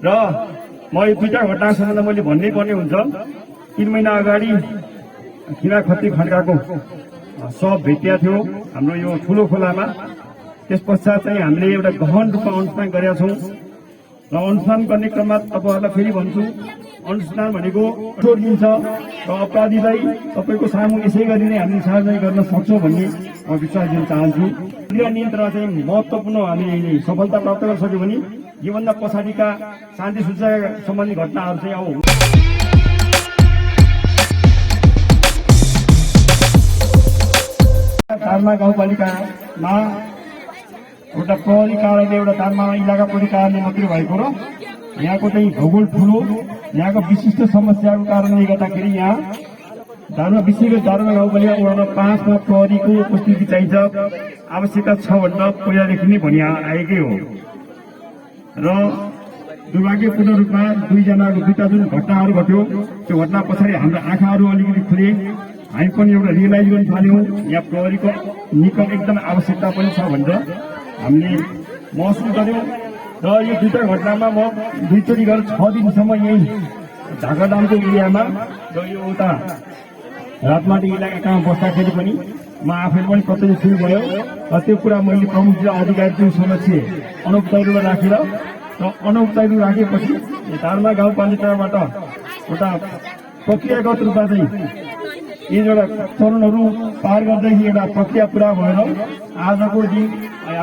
र म यो दुईटा घटना सम्बन्धमा मैले भन्नै पर्ने हुन्छ। 3 महिना अगाडि किरा खत्ती खड्काको सब भेटिया थियो हाम्रो यो ठुलो खोलामा। त्यस पश्चात चाहिँ हामीले एउटा गहन रूपमा अनुसन्धान गरेका छौँ र अनुसन्धान गर्ने क्रममा तपाईँहरूलाई फेरि भन्छु, अनुसन्धान भनेको कठोर दिन्छ र अपराधीलाई तपाईँको सामु यसै गरी नै हामीले सार्वजनिक गर्न सक्छौँ भन्ने म विश्वास दिन चाहन्छु। गृह नियन्त्रण चाहिँ महत्त्वपूर्ण हामीले सफलता प्राप्त गर्न सक्यो भने योभन्दा पछाडिका शान्ति सुरक्षा सम्बन्धी घटनाहरू चाहिँ अब तारमा गाउँपालिकामा एउटा प्रहरी कार्यालय, एउटा तारमा इलाका प्रहरी कार्यालय मात्रै भएको र यहाँको चाहिँ भूगोल ठुलो, यहाँको विशिष्ट समस्याको कारणले गर्दाखेरि यहाँ दारमा विशेष गरी दारमा गाउँपालिका वडा 5 मा प्रहरीको उपस्थिति चाहिन्छ, आवश्यकता छ भनेर पहिलादेखि नै भनि आएकै हो। र दुर्भाग्यपूर्ण रूपमा दुईटा जुन घटनाहरू घट्यो त्यो घटना पछाडि हाम्रो आँखाहरू अलिकति खुले, हामी पनि एउटा रियलाइज गर्न थाल्यौँ यहाँ प्रहरीको निकट एकदम आवश्यकता पनि छ भनेर हामीले महसुस गर्यौँ। र यो दुईटा घटनामा म दुईचोटि गरेर 6 दिनसम्म यही झागाडामको एरियामा र यो उता रातमाटी इलाकामा बस्दाखेरि पनि म आफै पनि प्रत्यक्ष फिल भयो र त्यो कुरा मैले प्रमुख जिल्ला अधिकारीको समक्ष अनौपचारिक राखेर र अनौपचारिक राखेपछि तारमा गाउँपालिकाबाट एउटा प्रक्रियागत रूपमा चाहिँ यी एउटा चरणहरू पार गर्दै एउटा प्रक्रिया पुरा भएर आजको दिन,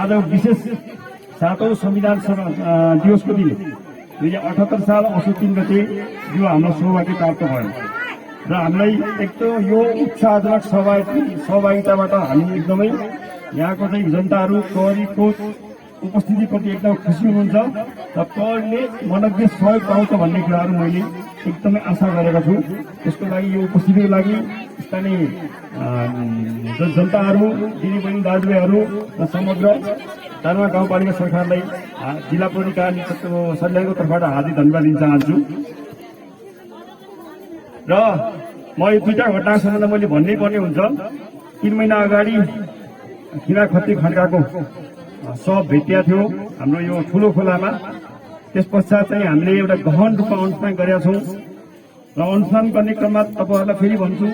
आज विशेष 7औं संविधान दिवसको दिन 2078 साल असोज 3 गते यो हाम्रो सौभाग्य प्राप्त भयो र हामीलाई एक त यो उत्साहजनक सहभागिताबाट हामी एकदमै यहाँको चाहिँ जनताहरू प्रहरीको उपस्थितिप्रति एकदम खुसी हुनुहुन्छ र प्रहरीले मनग्य सहयोग पाउँछ भन्ने कुराहरू मैले एकदमै आशा गरेको छु। त्यसको लागि यो उपस्थितिको लागि स्थानीय जनताहरू, दिदीबहिनी दाजुभाइहरू र समग्र तारमा गाउँपालिका सरकारलाई जिल्ला प्रहरी कार्यालय सञ्चालनको तर्फबाट हार्दिक धन्यवाद दिन चाहन्छु। र म यो दुईटा घटना सम्बन्धमा मैले भन्नै पर्ने हुन्छ। 3 महिना अगाडि किरा खत्ती खड्काको सब भेटिया थियो हाम्रो यो ठुलो खोलामा। त्यस पश्चात चाहिँ हामीले एउटा गहन रूपमा अनुसन्धान गरेका छौँ र अनुसन्धान गर्ने क्रममा तपाईँहरूलाई फेरि भन्छु,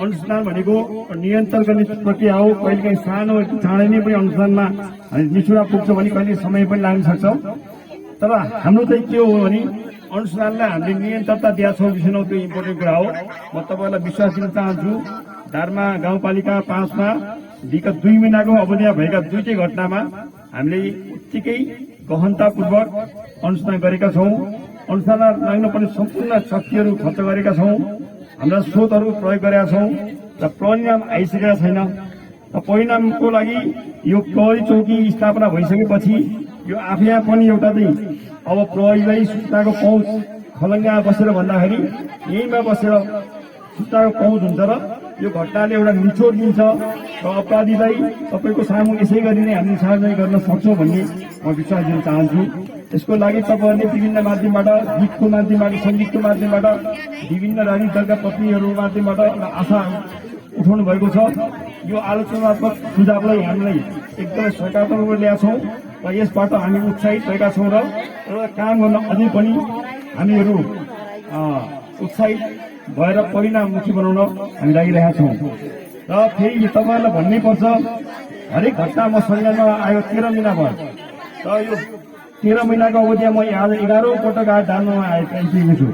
अनुसन्धान भनेको नियन्त्रण गर्ने प्रक्रिया हो। कहिलेकाहीँ सानो चाँडै नै पनि अनुसन्धानमा निचुरा पुग्छ भने कहिले समय पनि लाग्न सक्छ। तर हाम्रो चाहिँ के हो भने अनुसन्धानलाई हामीले निरन्तरता दिएका छौँ, विषयमा त्यो इम्पोर्टेन्ट कुरा हो। म तपाईँहरूलाई विश्वास दिन चाहन्छु, दारमा गाउँपालिका 5 मा विगत 2 महिनाको अवधिमा भएका दुईटै घटनामा हामीले उत्तिकै गहनतापूर्वक अनुसन्धान गरेका छौँ। अनुसन्धान लाग्नुपर्ने सम्पूर्ण शक्तिहरू खर्च गरेका छौँ, हाम्रा स्रोतहरू प्रयोग गरेका छौँ र परिणाम आइसकेका छैन। र परिणामको लागि यो प्रहरी चौकी स्थापना भइसकेपछि यो आफै पनि एउटा चाहिँ अब प्रहरीलाई सूचनाको पहुँच खलङ्गामा बसेर भन्दाखेरि यहीँमा बसेर सूचनाको पहुँच हुन्छ र यो घटनाले एउटा निचोड दिन्छ र अपराधीलाई तपाईँको सामु यसै गरी नै हामीले सार्वजनिक गर्न सक्छौँ भन्ने म विश्वास दिन चाहन्छु। यसको लागि तपाईँहरूले विभिन्न माध्यमबाट, गीतको माध्यमबाट, सङ्गीतको माध्यमबाट, विभिन्न राजनीतिक दलका प्रतिनिधिहरूको माध्यमबाट एउटा आशा उठाउनु भएको छ। यो आलोचनात्मक सुझावलाई हामीलाई एकदमै सकारात्मक रूपमा ल्याएका छौँ र यसबाट हामी उत्साहित भएका छौँ र एउटा काम गर्न अझै पनि हामीहरू उत्साहित भएर परिणाममुखी बनाउन हामी लागिरहेका छौँ। र फेरि तपाईँहरूलाई भन्नै पर्छ, हरेक घटना म संज्ञानमा आयो 13 महिना भयो र यो 13 महिनाको अवधिमा म आज 11औं पटक आज दानमा आइपुगेको छु।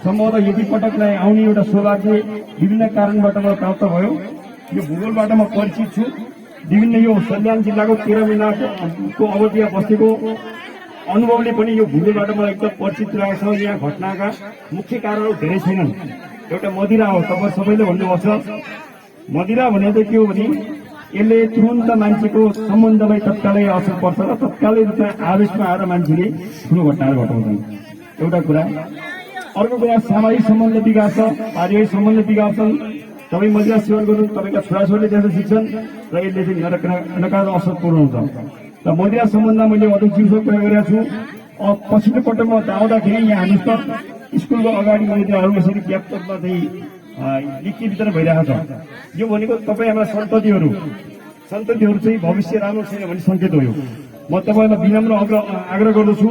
सम्भवतः यति पटक नै आउने एउटा सौभाग्य विभिन्न कारणबाट मलाई प्राप्त भयो। यो भूगोलबाट म परिचित छु। विभिन्न यो सल्यान जिल्लाको 13 महिनाको अवधिमा बसेको अनुभवले पनि यो भूगोलबाट मलाई एकदम परिचित रहेको छ। यहाँ घटनाका मुख्य कारणहरू धेरै छैनन्। एउटा मदिरा हो, तपाईँ सबैले भन्नुपर्छ। मदिरा भने चाहिँ के हो भने यसले तुरन्त मान्छेको सम्बन्धलाई तत्कालै असर पर्छ र तत्कालै रूपमा आवेशमा आएर मान्छेले ठुलो घटनाहरू घटाउँछन्, एउटा कुरा। अर्को कुरा सामाजिक सम्बन्ध बिगार्छ, पारिवारिक सम्बन्ध बिगार्छन्। तपाईँ मदिरा सेवन गर्नु तपाईँका छोराछोरीले त्यसो सिक्छन् र यसले चाहिँ नकारात्मक असर पुर्याउँछ। र मदिरा सम्बन्धमा मैले अझै चिउसो प्रयोग गरेको छु। पछिल्लो पटक म आउँदाखेरि यहाँ हामी त स्कुलको अगाडि मदिराहरू यसरी व्यापकमा चाहिँ लिखित वितरण भइरहेको छ। यो भनेको तपाईँ हाम्रा सन्ततिहरू चाहिँ भविष्य राम्रो छैन भन्ने सङ्केत हो। यो म तपाईँलाई विनम्र आग्रह गर्दछु,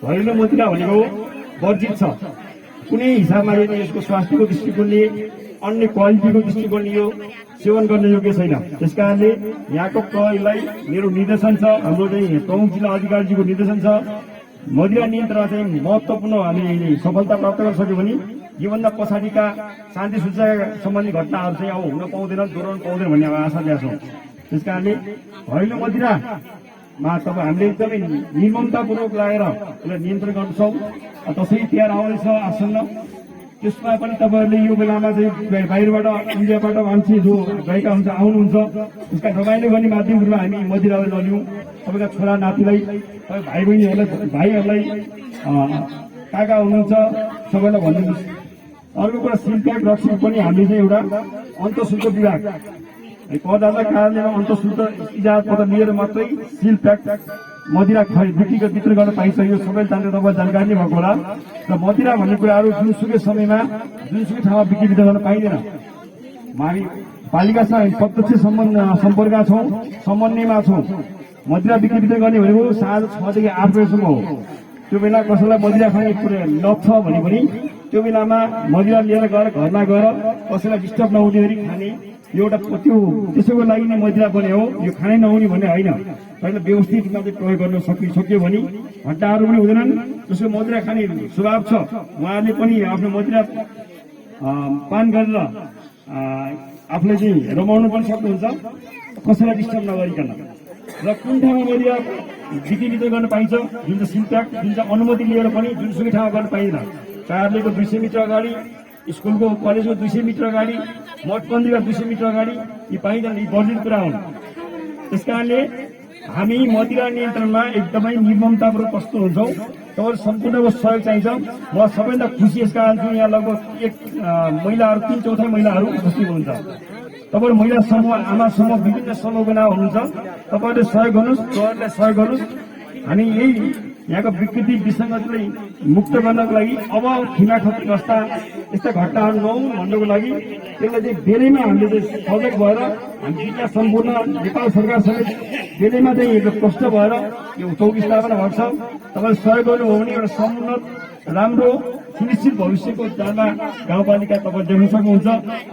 घरेलु मदिरा भनेको वर्जित छ। कुनै हिसाबमा यसको स्वास्थ्यको दृष्टिकोणले अन्य क्वालिटीको दृष्टिकोणले यो सेवन गर्ने योग्य छैन। त्यसकारणले यहाँको प्रहरीलाई मेरो निर्देशन छ, हाम्रो चाहिँ प्रमुख जिल्ला अधिकारीजीको निर्देशन छ, मदिरा नियन्त्रण चाहिँ महत्त्वपूर्ण हामीले सफलता प्राप्त गर्न सक्यो भने योभन्दा पछाडिका शान्ति सुरक्षा सम्बन्धी घटनाहरू चाहिँ अब हुन पाउँदैन, दोहोऱ्याउन पाउँदैन भन्ने आशा ल्याछौँ। त्यसकारणले घरेलु मदिरामा तपाईँ हामीले एकदमै निर्ममतापूर्वक लागेर यसलाई नियन्त्रण गर्छौँ। दसैँ तिहार आउँदैछ आसन्न, त्यसमा पनि तपाईँहरूले यो बेलामा चाहिँ बाहिरबाट इन्डियाबाट मान्छे जो गएका हुन्छ आउनुहुन्छ, त्यसका रमाइलो गर्ने माध्यमहरूमा हामी मदिरालाई नलिउँ। तपाईँका छोरा नातिलाई, तपाईँ भाइ भाइहरूलाई कहाँ हुनुहुन्छ सबैलाई भनिदिनुहोस्। अर्को कुरा सिलप्याक रक्सी पनि हामीले चाहिँ एउटा अन्तशुल्क विभाग करदाता कार्यालयमा अन्तशुल्क इजाजत पत्र लिएर मात्रै सिलप्याक मदिरा बिक्री वितरण गर्न पाइन्छ। यो सबै तपाईँ जानकारी नै भएको होला। र मदिरा भन्ने कुराहरू जुनसुकै समयमा जुनसुकै ठाउँमा बिक्री वितरण गर्न पाइँदैन। हामी पालिकासँग प्रत्यक्ष सम्पर्कमा छौँ, समन्वयमा छौँ। मदिरा बिक्री वितरण गर्ने भनेको साँझ 6 देखि 8 बजेसम्म हो। त्यो बेला कसैलाई मदिरा खाने लत छ भने पनि त्यो बेलामा मदिरा लिएर गएर घरमा गएर कसैलाई डिस्टर्ब नहुने गरी खाने यो एउटा त्यो त्यसैको लागि नै मदिरा बने हो। यो खानै नहुने भन्ने होइन। पहिला व्यवस्थित रूपमा चाहिँ प्रयोग गर्न सक्यो भने घटनाहरू पनि हुँदैनन्। जसको मदिरा खाने स्वभाव छ उहाँहरूले पनि आफ्नो मदिरा पान गरेर आफूले चाहिँ रमाउनु पनि सक्नुहुन्छ, कसैलाई डिस्टर्ब नगरिकन। र कुन ठाउँमा मदिरा बिक्री वितरण गर्न पाइन्छ, जुन चाहिँ सिलप्याक जुन चाहिँ अनुमति लिएर पनि जुनसुकै ठाउँमा गर्न पाइँदैन। कार्यालयको 200 मिटर अगाडि, स्कुलको कलेजको 200 मिटर अगाडि, मठ मन्दिरका 200 मिटर अगाडि यी पाइँदैन। यी वर्जित कुरा हुन्। त्यसकारणले हामी मदिरा नियन्त्रणमा एकदमै निर्ममतापूर्वक प्रस्तुत हुन्छौँ। तपाईँहरू सम्पूर्णको सहयोग चाहिन्छ। म सबैभन्दा खुसी यस कारण छु, यहाँ लगभग महिलाहरू 3/4 महिलाहरू उपस्थित हुनुहुन्छ। तपाईँहरू महिला समूह, आमा समूह, विभिन्न समूहका हुनुहुन्छ। तपाईँहरूले सहयोग गर्नुहोस्, प्रहरीलाई सहयोग गर्नुहोस्। हामी यही यहाँको विकृति विसङ्गतिलाई मुक्त गर्नको लागि अब खिना खती जस्ता यस्ता घटनाहरू नहुन् भन्नको लागि त्यसलाई चाहिँ बेलैमा हामीले चाहिँ सजग भएर हामी जिल्ला सम्पूर्ण नेपाल सरकार समेत बेलैमा चाहिँ प्रष्ट भएर यो चौकी स्थापना भएको छ। तपाईँले सहयोग गर्नुभयो भने एउटा समुन्नत राम्रो सुनिश्चित भविष्यको जामा गाउँपालिका तपाईँ देख्न सक्नुहुन्छ।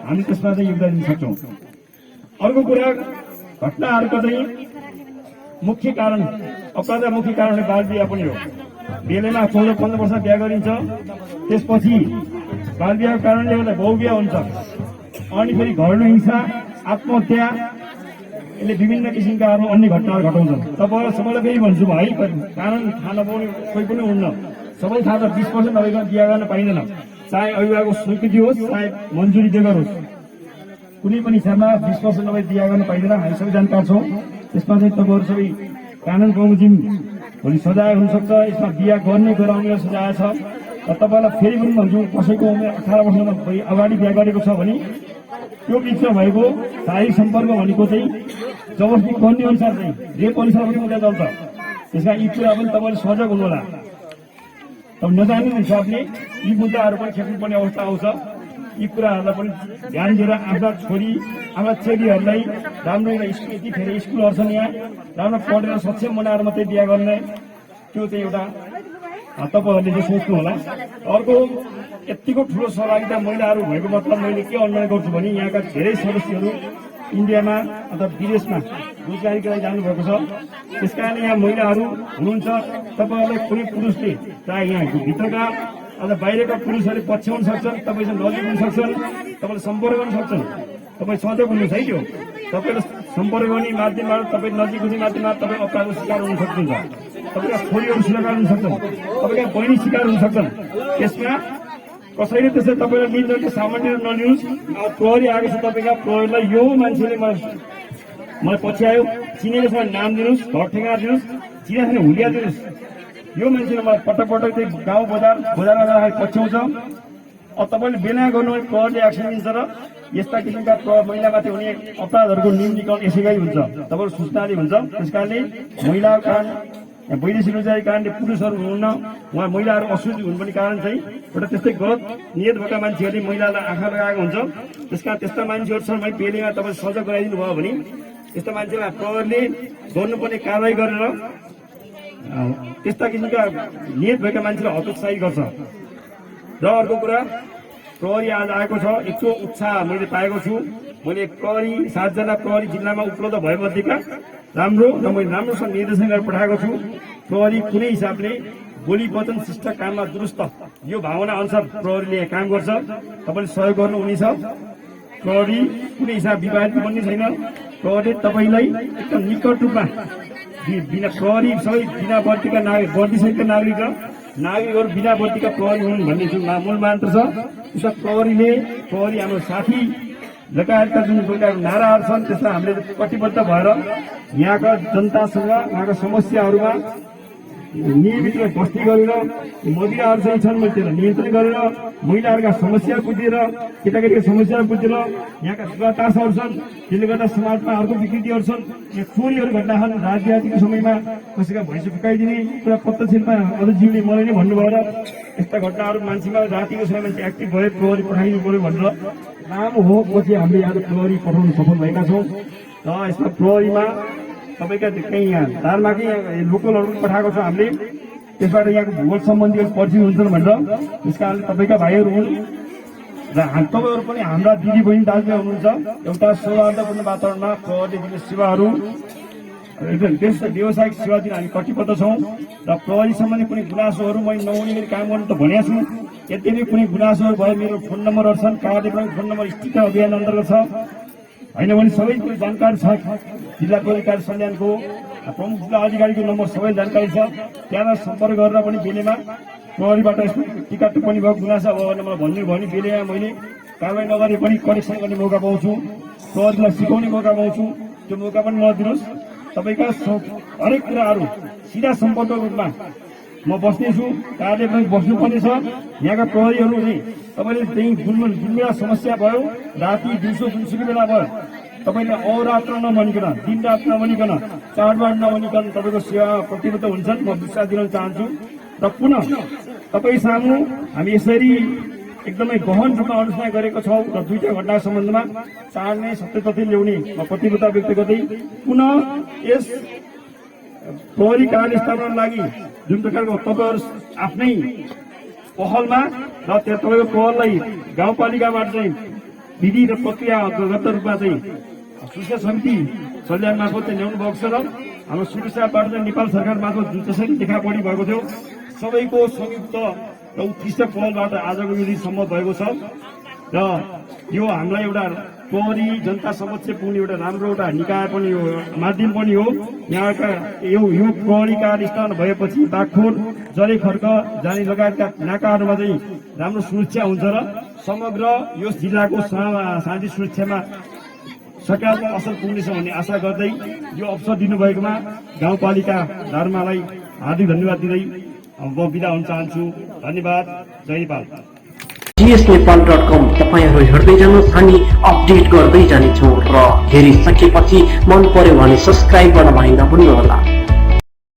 हामी त्यसमा चाहिँ योगदान दिन सक्छौँ। अर्को कुरा घटनाहरूको चाहिँ मुख्य कारण अपराधका मुख्य कारण बाल विवाह पनि हो। बेलैमा 14-15 वर्ष बिहा गरिन्छ, त्यसपछि बाल विवाहको कारणले गर्दा बहुविवाह हुन्छ, अनि फेरि घरेलु हिंसा, आत्महत्या, यसले विभिन्न किसिमका अरू अन्य घटनाहरू घटाउँछन्। तपाईँलाई सबैलाई फेरि भन्छु है, कारण थाहा नपाउने कोही पनि हुन्न। सबै थाहा छ 20% नभइकन बिहा गर्न पाइँदैन। चाहे अभिभावकको स्वीकृति होस्, चाहे मन्जुरी बेगर होस्, कुनै पनि हिसाबमा 20% नभई बिहा गर्न पाइँदैन। हामी सबै जानकार छौँ। त्यसमा चाहिँ तपाईँहरू सबै कानुन बमोजिम भोलि सजाय हुनसक्छ। यसमा बिहा गर्ने गराउने सजाय छ। र तपाईँलाई फेरि पनि भन्छु, कसैको उमेर 18 वर्षमा अगाडि बिहा गरेको छ भने त्यो बिचमा भएको शारीरिक सम्पर्क भनेको चाहिँ जबरजस्ती गर्ने अनुसार चाहिँ रेप अनुसार पनि मुद्दा चल्छ। त्यसमा यी कुरा पनि तपाईँले सजग हुनुहोला। अब नजान्ने हिसाबले यी मुद्दाहरू पनि खेप्नुपर्ने अवस्था आउँछ। यी कुराहरूलाई पनि ध्यान दिएर आफ्ना छोरी, आफ्ना चेलीहरूलाई राम्रो यति फेरि स्कुलहरू छन् यहाँ, राम्रो पढेर सक्षम बनाएर मात्रै बिहा गर्ने, त्यो चाहिँ एउटा तपाईँहरूले चाहिँ सोच्नु होला। अर्को, यतिको ठुलो सहभागिता महिलाहरू भएको मतलब मैले के अनुमान गर्छु भने यहाँका धेरै सदस्यहरू इन्डियामा अथवा विदेशमा रोजगारीको लागि जानुभएको छ। त्यसकारण यहाँ महिलाहरू हुनुहुन्छ। तपाईँहरूलाई कुनै पुरुषले चाहे यहाँ भित्रका अथवा बाहिरका पुरुषहरूले पछ्याउन सक्छन्, तपाईँसँग नजिक हुन सक्छन्, तपाईँले सम्पर्क गर्न सक्छन्। तपाईँ सजग हुनुहोस् है। त्यो तपाईँले सम्पर्क गर्ने माध्यमबाट, तपाईँ नजिक हुने माध्यमबाट तपाईँ अपराधको शिकार हुन सक्नुहुन्छ। तपाईँका छोरीहरू शिकार हुन सक्छन्, तपाईँका बहिनी शिकार हुन सक्छन्। त्यसमा कसैले त्यसै तपाईँलाई लिन्छ कि सामान्य नलिनुहोस्। प्रहरी आएको छ तपाईँका, प्रहरीलाई यो मान्छेले मलाई पछ्यायो, चिनेको छ नाम दिनुहोस्, घर ठेगाना दिनुहोस्, चिना छैन हुलिया दिनुहोस्। यो मान्छेले मलाई पटक पटक चाहिँ गाउँ बजारमा जाँदाखेरि पछ्याउँछ। अब तपाईँले बेला गर्नु भने प्रहरीले एक्सन लिन्छ र यस्ता किसिमका महिलामाथि हुने अपराधहरूको न्यूनीकरण यसैकै हुन्छ, तपाईँको सूचनाले हुन्छ। त्यसकारणले महिलाको कारण वैदेशिक रोजगारी कारणले पुरुषहरू हुनुहुन्न, उहाँ महिलाहरू असुरक्षित हुनुपर्ने कारण चाहिँ एउटा त्यस्तै गलत नियत भएका मान्छेहरूले महिलालाई आँखा लगाएको हुन्छ। त्यसकारण त्यस्ता मान्छेहरू छन् भाइ, बेलैमा तपाईँ सजग गराइदिनु भयो भने त्यस्ता मान्छेलाई प्रहरीले गर्नुपर्ने कारवाही गरेर त्यस्ता किसिमका नियत भएका मान्छेले हतोत्साही गर्छ। र अर्को कुरा, प्रहरी आज आएको छ, यत्रो उत्साह मैले पाएको छु। मैले प्रहरी 7 जना प्रहरी जिल्लामा उपलब्ध भएमध्येका राम्रो र मैले राम्रोसँग निर्देशन गरेर पठाएको छु। प्रहरी कुनै हिसाबले बोली वचन शिष्ट काममा दुरुस्त यो भावना अनुसार प्रहरीले काम गर्छ। तपाईँले सहयोग गर्नुहुनेछ। प्रहरी कुनै हिसाब विवादित बन्ने छैन। प्रहरी तपाईँलाई एकदम निकट रूपमा बिना प्रहरी सबै बिना बत्तीका नागरिक, बत्तीसहितका नागरिक र नागरिकहरू बिना बत्तीका प्रहरी हुन् भन्ने जुन मूल मन्त्र छ, त्यसमा प्रहरी हाम्रो साथी लगायतका जुन प्रकारका नाराहरू छन् त्यसमा हामीले कटिबद्ध भएर यहाँका जनतासँग उहाँका समस्याहरूमा नियमित बस्ती गरेर मदिराहरू चाहिँ छन् त्यसलाई नियन्त्रण गरेर महिलाहरूका समस्या बुझेर केटाकेटीका समस्या बुझेर यहाँका दुर्वातासहरू छन् त्यसले गर्दा समाजमा अर्को विकृतिहरू छन्। यहाँ चोरीहरू घटना छन्। राजनीतिको समयमा कसैका भैँसी फुकाइदिने कुरा प्रत्यक्ष रूपमा अध्यक्षज्यूले मलाई नै भन्नुभयो र यस्ता घटनाहरू मान्छेमा रातिको समयमा मान्छे एक्टिभ भए प्रहरी पठाइनु पर्यो भनेर नाम हो। पछि हामीले आज प्रहरी पठाउन सफल भएका छौँ। र यसमा प्रहरीमा तपाईँका कहीँ यहाँ दार्माकै लोकलहरू पठाएको छ हामीले। त्यसबाट यहाँको भूगोल सम्बन्धी परिचय हुन्छन् भनेर त्यस कारणले तपाईँका भाइहरू हुन् र तपाईँहरू पनि हाम्रा दिदी बहिनी दाजुभाइ हुनुहुन्छ। एउटा सौहार्दपूर्ण वातावरणमा प्रहरीले दिने सेवाहरू एकदम व्यावसायिक सेवा दिन हामी कटिबद्ध छौँ। र प्रहरी सम्बन्धी कुनै गुनासोहरू मैले नहुने गरी काम गर्नु त भनेको छु। यद्यपि कुनै गुनासोहरू भए मेरो फोन नम्बरहरू छन्। कार्यक्रम फोन नम्बर स्टिकर अभियान अन्तर्गत छ। होइन भने सबै कुरो जानकारी छ। जिल्ला प्रहरी कार्य सल्यानको प्रमुख जिल्ला अधिकारीको नम्बर सबै जानकारी छ। त्यहाँ सम्पर्क गरेर पनि बेलेमा प्रहरीबाट यसको टिका टिप्पणी भएको गुनासा भयो भने मलाई भन्नुभयो भने बेलेमा मैले कारवाही नगरे पनि करेक्सन गर्ने मौका पाउँछु। प्रहरीलाई सिकाउने मौका पाउँछु। त्यो मौका पनि नदिनुहोस्। तपाईँका हरेक कुराहरू सिधा सम्पर्क रूपमा म बस्नेछु। कार्य पनि बस्नुपर्ने छ। यहाँका प्रहरीहरू चाहिँ तपाईँले त्यही जुन समस्या भयो राति दिउँसो जुनसुकै बेला भयो तपाईँले अहोरात्र नभनिकन दिन रात नभनिकन चाडबाड नभनिकन तपाईँको सेवा प्रतिबद्ध हुन्छन्। म विश्वास दिन चाहन्छु। र पुनः तपाईँ सामु हामी यसरी एकदमै गहन रूपमा अनुसन्धान गरेको छौँ र दुईटा घटनाको सम्बन्धमा चाड नै सत्य तथ्य ल्याउने म प्रतिबद्धता व्यक्त गर्दै पुनः यस प्रहरी कार्य स्थापनाको लागि जुन प्रकारको तपाईँहरू आफ्नै पहलमा र त्यहाँ तपाईँको पहललाई गाउँपालिकाबाट चाहिँ विधि र प्रक्रियागत रूपमा चाहिँ सुरक्षा समिति सल्यान मार्फत चाहिँ ल्याउनु भएको छ। र हाम्रो सुरक्षाबाट चाहिँ नेपाल सरकार मार्फत जसरी देखापडी भएको थियो सबैको संयुक्त र उत्कृष्ट पहलबाट आजको यो दिन सम्भव भएको छ। र यो हामीलाई एउटा प्रहरी जनता समक्ष पुग्ने एउटा राम्रो एउटा निकाय पनि हो, माध्यम पनि हो। यहाँका यो प्रहरी कार्य स्थापना भएपछि बागखोर जरे खर्क जाने लगायतका नाकाहरूमा चाहिँ राम्रो सुरक्षा हुन्छ र समग्र यो जिल्लाको शान्ति सुरक्षामा सकारात्मक असर पुग्नेछ भन्ने आशा गर्दै यो अवसर दिनुभएकोमा गाउँपालिका धर्मलाई हार्दिक धन्यवाद दिँदै म बिदा हुन चाहन्छु। धन्यवाद। जय नेपाल। gsnepal.com तपाईहरु हेर्दै जानुहोस्, हामी अपडेट गर्दै जानेछौँ र हेरिसकेपछि मन पर्यो भने सब्स्क्राइब गर्न भएन भन्नुहोला।